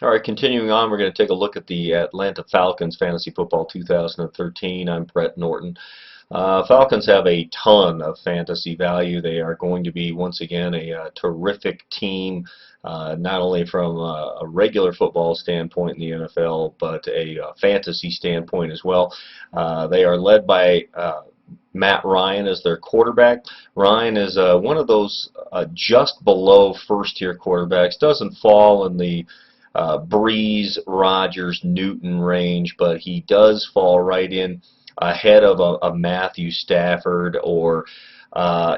All right, continuing on, we're going to take a look at the Atlanta Falcons Fantasy Football 2013. I'm Brett Norton. Falcons have a ton of fantasy value. They are going to be, once again, a terrific team, not only from a regular football standpoint in the NFL, but a fantasy standpoint as well. They are led by Matt Ryan as their quarterback. Ryan is one of those just below first-tier quarterbacks. Doesn't fall in the Breeze, Rodgers, Newton range, but he does fall right in ahead of a Matthew Stafford or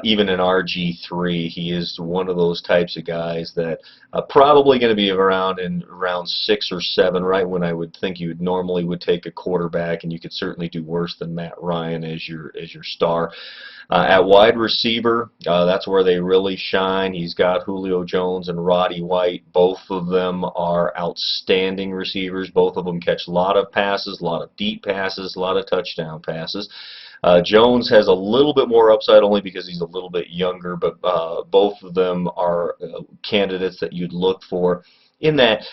even an RG3. He is one of those types of guys that probably going to be around in round 6 or 7, right when I would think you normally would take a quarterback, and you could certainly do worse than Matt Ryan as your star. At wide receiver, that's where they really shine. He's got Julio Jones and Roddy White. Both of them are outstanding receivers. Both of them catch a lot of passes, a lot of deep passes, a lot of touchdown passes. Jones has a little bit more upside only because he's a little bit younger, but both of them are candidates that you'd look for in that,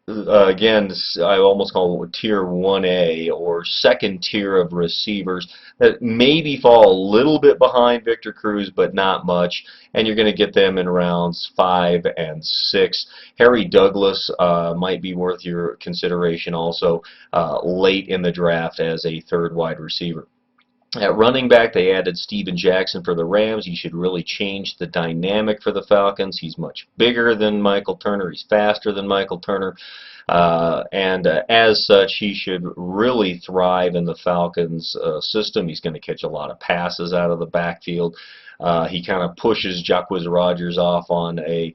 again, I almost call it tier 1A or second tier of receivers that maybe fall a little bit behind Victor Cruz, but not much, and you're going to get them in rounds 5 and 6. Harry Douglas might be worth your consideration also late in the draft as a third wide receiver. At running back, they added Steven Jackson for the Rams. He should really change the dynamic for the Falcons. He's much bigger than Michael Turner. He's faster than Michael Turner. And as such, he should really thrive in the Falcons system. He's going to catch a lot of passes out of the backfield. He kind of pushes Jacquizz Rodgers off on a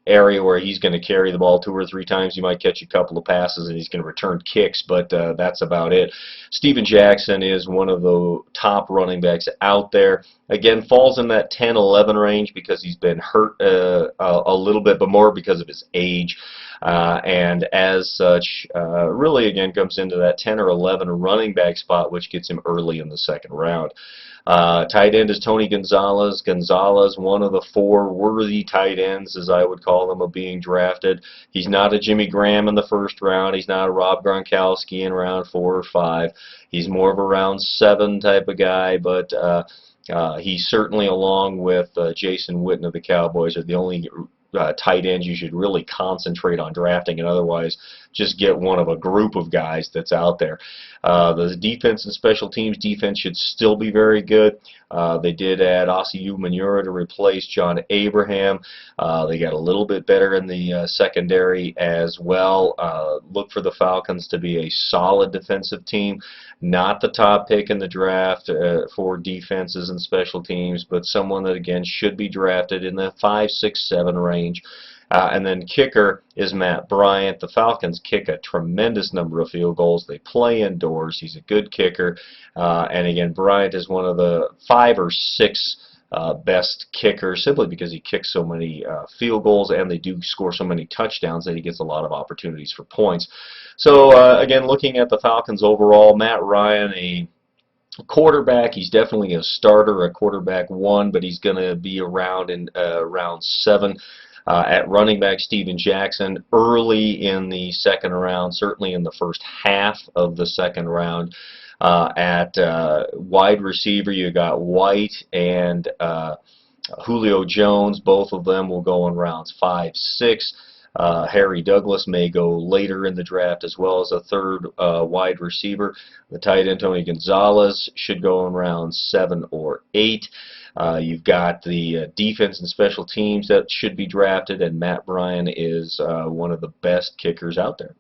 area where he's going to carry the ball 2 or 3 times. He might catch a couple of passes and he's going to return kicks, but that's about it. Steven Jackson is one of the top running backs out there. Again, falls in that 10-11 range because he's been hurt a little bit, but more because of his age. And as such, really again comes into that 10 or 11 running back spot, which gets him early in the second round. Tight end is Tony Gonzalez. Gonzalez, one of the 4 worthy tight ends, as I would call them, of being drafted. He's not a Jimmy Graham in the first round. He's not a Rob Gronkowski in round 4 or 5. He's more of a round 7 type of guy, but he certainly, along with Jason Witten of the Cowboys, are the only tight ends you should really concentrate on drafting, and otherwise just get one of a group of guys that's out there. The defense and special teams defense should still be very good. They did add Osseo Manura to replace John Abraham. They got a little bit better in the secondary as well. Look for the Falcons to be a solid defensive team. Not the top pick in the draft for defenses and special teams, but someone that, again, should be drafted in the 5, 6, 7 range. And then kicker is Matt Bryant. The Falcons kick a tremendous number of field goals. They play indoors. He's a good kicker. And again, Bryant is one of the 5 or 6 best kickers simply because he kicks so many field goals, and they do score so many touchdowns that he gets a lot of opportunities for points. So again, looking at the Falcons overall, Matt Ryan, a quarterback, he's definitely a starter, a quarterback 1, but he's going to be around in round 7. At running back, Steven Jackson, early in the second round, certainly in the first half of the second round. At wide receiver, you got White and Julio Jones. Both of them will go in rounds 5, 6. Harry Douglas may go later in the draft as well as a third wide receiver. The tight end, Tony Gonzalez, should go in rounds 7 or 8. You've got the defense and special teams that should be drafted, and Matt Bryant is one of the best kickers out there.